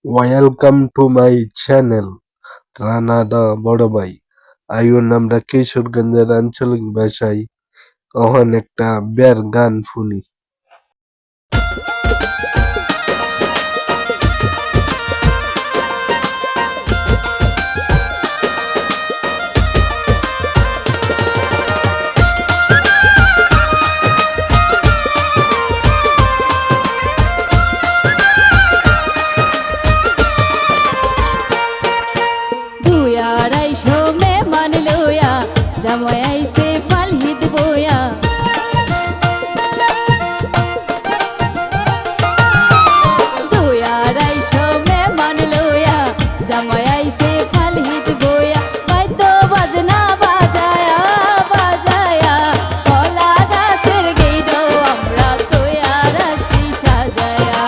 Welcome to my channel Rana দা বড় ভাই। আইন আমরা কিশোরগঞ্জের আঞ্চলিক ভাষায় অহন একটা বের গান শুনি। জামাই আইছে ফালহিত বয়া দুই আড়াইশো মেহমান লইয়া জামাই আইছে ফালহিত বয়া বাইতো বাজনা বাজায়া বাজায়া কলা গাছের গেইডো আমরা তোয়া রাখছি সাজায়া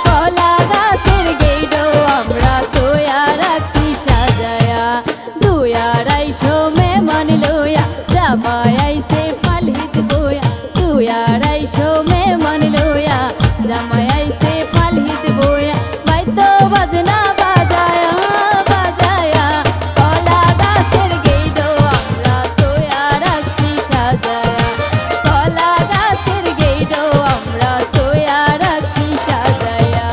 কলা গাছের গেইডো আমরা তোয়া রাখছি সাজায়া দুই আড়াইশো মেহমান লইয়া জামাই আইছে ফালহিত বয়া দুই আড়াইশো মেহমান লইয়া জামাই আইছে ফালহিত বয়া বাইতো বাজনা বাজায়া বাজায়া কলা গাছের গেইডো আমরা তোয়া রাখছি সাজায়া কলা গাছের গেইডো আমরা তোয়া রাখছি সাজায়া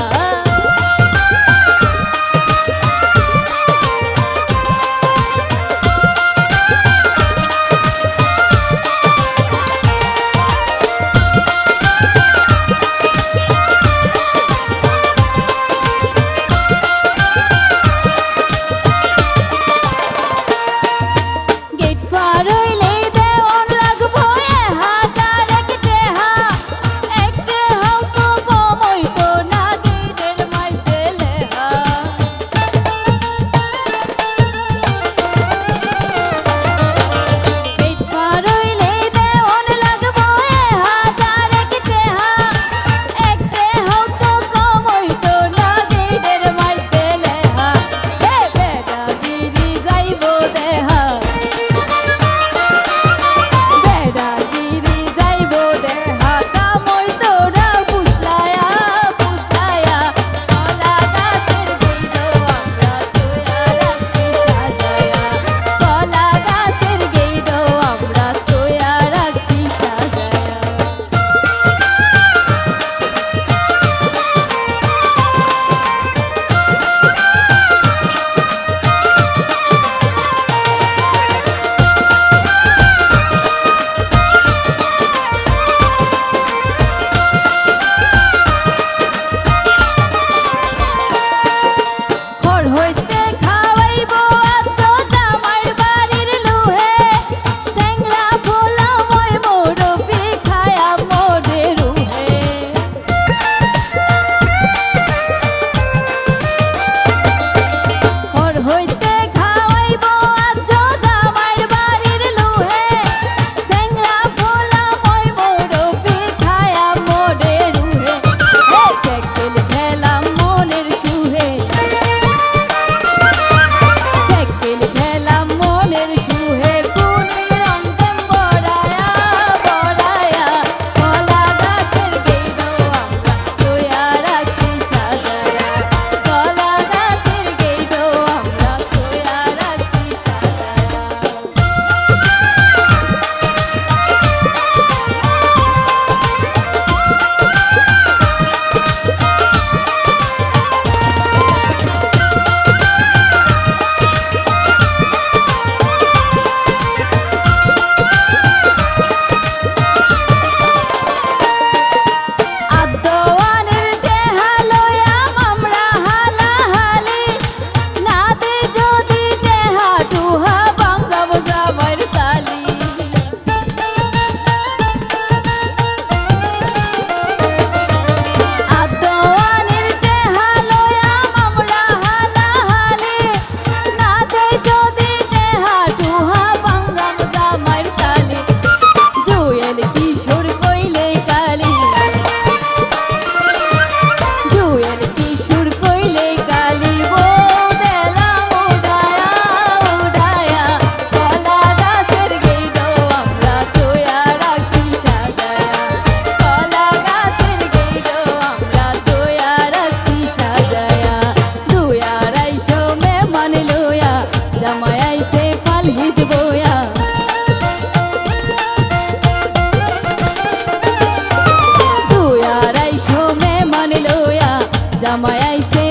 জামাই আইছে